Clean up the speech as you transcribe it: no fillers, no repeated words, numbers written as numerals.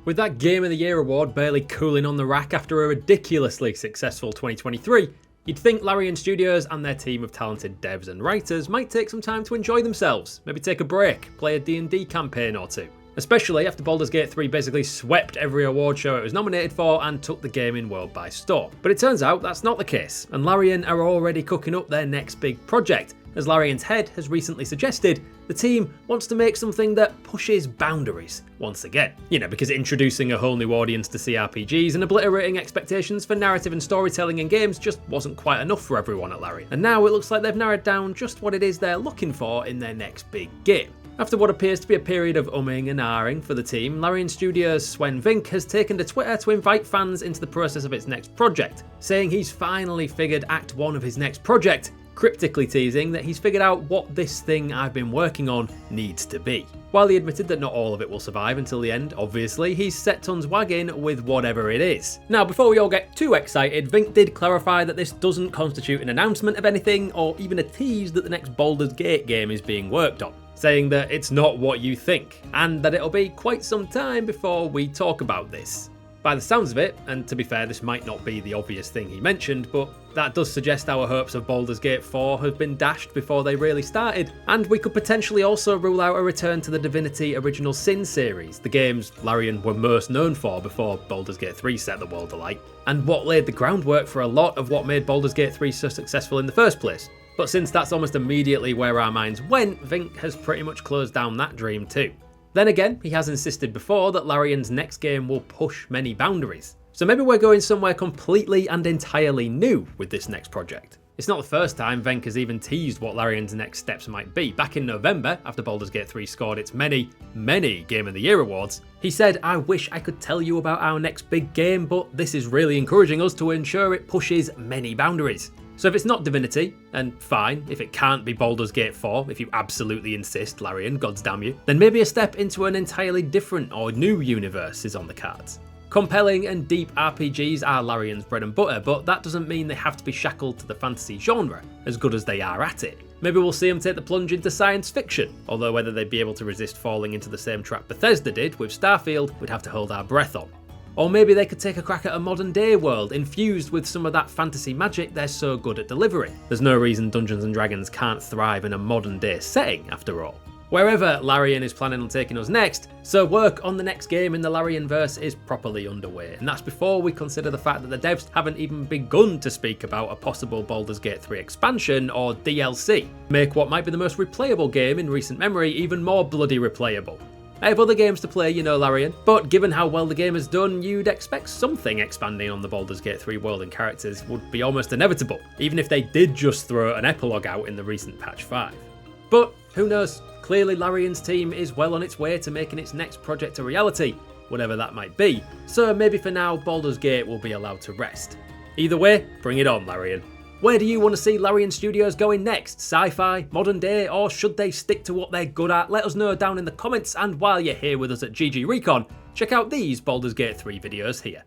With that Game of the Year award barely cooling on the rack after a ridiculously successful 2023, you'd think Larian Studios and their team of talented devs and writers might take some time to enjoy themselves, maybe take a break, play a D&D campaign or two. Especially after Baldur's Gate 3 basically swept every award show it was nominated for and took the gaming world by storm. But it turns out that's not the case, and Larian are already cooking up their next big project. As Larian's head has recently suggested, the team wants to make something that pushes boundaries once again. You know, because introducing a whole new audience to CRPGs and obliterating expectations for narrative and storytelling in games just wasn't quite enough for everyone at Larian. And now it looks like they've narrowed down just what it is they're looking for in their next big game. After what appears to be a period of umming and ahhing for the team, Larian Studios' Sven Vink has taken to Twitter to invite fans into the process of its next project, saying he's finally figured Act 1 of his next project, cryptically teasing that he's figured out what this thing I've been working on needs to be. While he admitted that not all of it will survive until the end, obviously, he's set tons wagging with whatever it is. Now, before we all get too excited, Vink did clarify that this doesn't constitute an announcement of anything or even a tease that the next Baldur's Gate game is being worked on, saying that it's not what you think, and that it'll be quite some time before we talk about this. By the sounds of it, and to be fair, this might not be the obvious thing he mentioned, but that does suggest our hopes of Baldur's Gate 4 have been dashed before they really started, and we could potentially also rule out a return to the Divinity Original Sin series, the games Larian were most known for before Baldur's Gate 3 set the world alight, and what laid the groundwork for a lot of what made Baldur's Gate 3 so successful in the first place. But since that's almost immediately where our minds went, Vink has pretty much closed down that dream too. Then again, he has insisted before that Larian's next game will push many boundaries. So maybe we're going somewhere completely and entirely new with this next project. It's not the first time Vink has even teased what Larian's next steps might be. Back in November, after Baldur's Gate 3 scored its many Game of the Year awards, he said, "I wish I could tell you about our next big game, but this is really encouraging us to ensure it pushes many boundaries." So if it's not Divinity, and fine, if it can't be Baldur's Gate 4, if you absolutely insist, Larian, gods damn you, then maybe a step into an entirely different or new universe is on the cards. Compelling and deep RPGs are Larian's bread and butter, but that doesn't mean they have to be shackled to the fantasy genre, as good as they are at it. Maybe we'll see them take the plunge into science fiction, although whether they'd be able to resist falling into the same trap Bethesda did with Starfield, we'd have to hold our breath on. Or maybe they could take a crack at a modern day world infused with some of that fantasy magic they're so good at delivering. There's no reason Dungeons & Dragons can't thrive in a modern day setting after all. Wherever Larian is planning on taking us next, so work on the next game in the Larianverse is properly underway, and that's before we consider the fact that the devs haven't even begun to speak about a possible Baldur's Gate 3 expansion or DLC. Make what might be the most replayable game in recent memory even more bloody replayable. I have other games to play, you know, Larian, but given how well the game has done, you'd expect something expanding on the Baldur's Gate 3 world and characters would be almost inevitable, even if they did just throw an epilogue out in the recent patch 5. But who knows? Clearly Larian's team is well on its way to making its next project a reality, whatever that might be, so maybe for now Baldur's Gate will be allowed to rest. Either way, bring it on, Larian. Where do you want to see Larian Studios going next? Sci-fi, modern day, or should they stick to what they're good at? Let us know down in the comments, and while you're here with us at GG Recon, check out these Baldur's Gate 3 videos here.